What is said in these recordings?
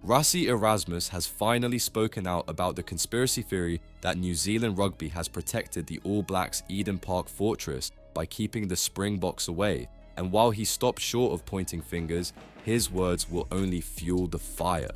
Rassie Erasmus has finally spoken out about the conspiracy theory that New Zealand Rugby has protected the All Blacks' Eden Park fortress by keeping the Springboks away, and while he stopped short of pointing fingers, his words will only fuel the fire.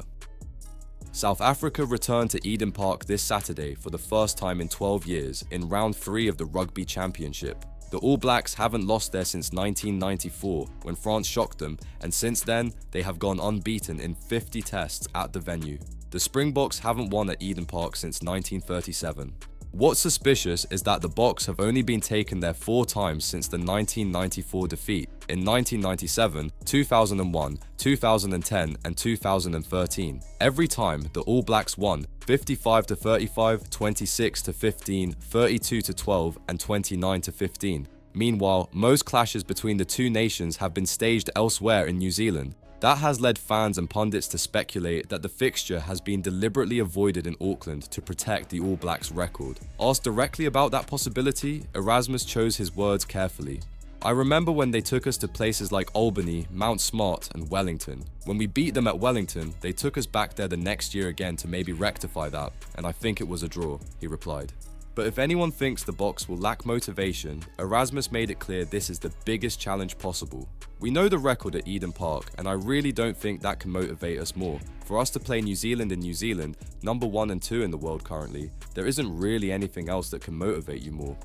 South Africa returned to Eden Park this Saturday for the first time in 12 years in round 3 of the Rugby Championship. The All Blacks haven't lost there since 1994 when France shocked them, and since then they have gone unbeaten in 50 tests at the venue. The Springboks haven't won at Eden Park since 1937. What's suspicious is that the Boks have only been taken there 4 times since the 1994 defeat in 1997, 2001, 2010 and 2013. Every time the All Blacks won 55-35, 26-15, 32-12 and 29-15. Meanwhile, most clashes between the two nations have been staged elsewhere in New Zealand. That has led fans and pundits to speculate that the fixture has been deliberately avoided in Auckland to protect the All Blacks' record. Asked directly about that possibility, Erasmus chose his words carefully. "I remember when they took us to places like Albany, Mount Smart and Wellington. When we beat them at Wellington, they took us back there the next year again to maybe rectify that, and I think it was a draw," he replied. But if anyone thinks the Boks will lack motivation, Erasmus made it clear this is the biggest challenge possible. "We know the record at Eden Park, and I really don't think that can motivate us more. For us to play New Zealand in New Zealand, number 1 and 2 in the world currently, there isn't really anything else that can motivate you more.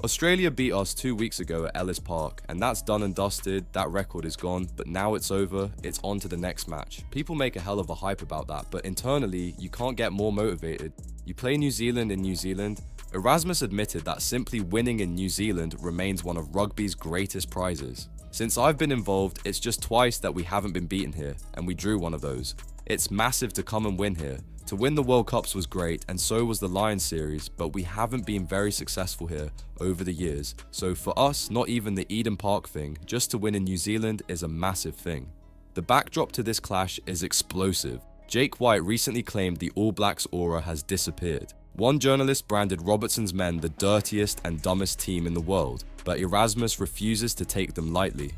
Australia beat us 2 weeks ago at Ellis Park, and that's done and dusted, that record is gone, but now it's over, it's on to the next match." People make a hell of a hype about that, but internally, you can't get more motivated. You play New Zealand in New Zealand. Erasmus admitted that simply winning in New Zealand remains one of rugby's greatest prizes. "Since I've been involved, it's just twice that we haven't been beaten here, and we drew one of those. It's massive to come and win here. To win the World Cups was great, and so was the Lions series, but we haven't been very successful here over the years. So for us, not even the Eden Park thing, just to win in New Zealand is a massive thing." The backdrop to this clash is explosive. Jake White recently claimed the All Blacks aura has disappeared. One journalist branded Robertson's men the dirtiest and dumbest team in the world, but Erasmus refuses to take them lightly.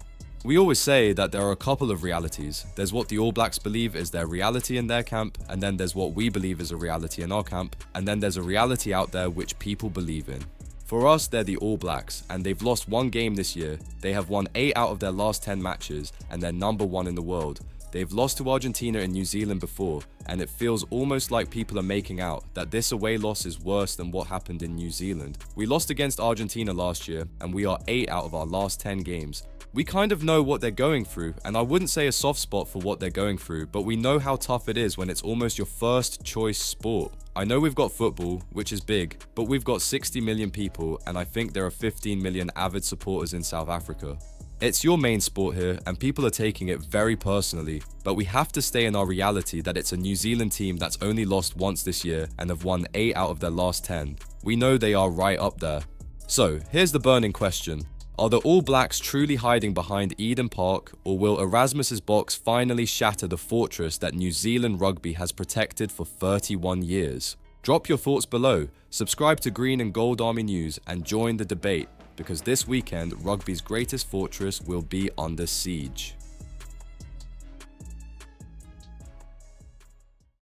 "We always say that there are a couple of realities. There's what the All Blacks believe is their reality in their camp, and then there's what we believe is a reality in our camp, and then there's a reality out there which people believe in. For us, they're the All Blacks, and they've lost 1 game this year. They have won 8 out of their last 10 matches, and they're number 1 in the world. They've lost to Argentina in New Zealand before, and it feels almost like people are making out that this away loss is worse than what happened in New Zealand. We lost against Argentina last year, and we are 8 out of our last 10 games. We kind of know what they're going through, and I wouldn't say a soft spot for what they're going through, but we know how tough it is when it's almost your first choice sport. I know we've got football, which is big, but we've got 60 million people, and I think there are 15 million avid supporters in South Africa. It's your main sport here, and people are taking it very personally, but we have to stay in our reality that it's a New Zealand team that's only lost once this year and have won 8 out of their last 10. We know they are right up there." So, here's the burning question. Are the All Blacks truly hiding behind Eden Park, or will Erasmus's Boks finally shatter the fortress that New Zealand Rugby has protected for 31 years? Drop your thoughts below, subscribe to Green and Gold Army News, and join the debate, because this weekend, rugby's greatest fortress will be under siege.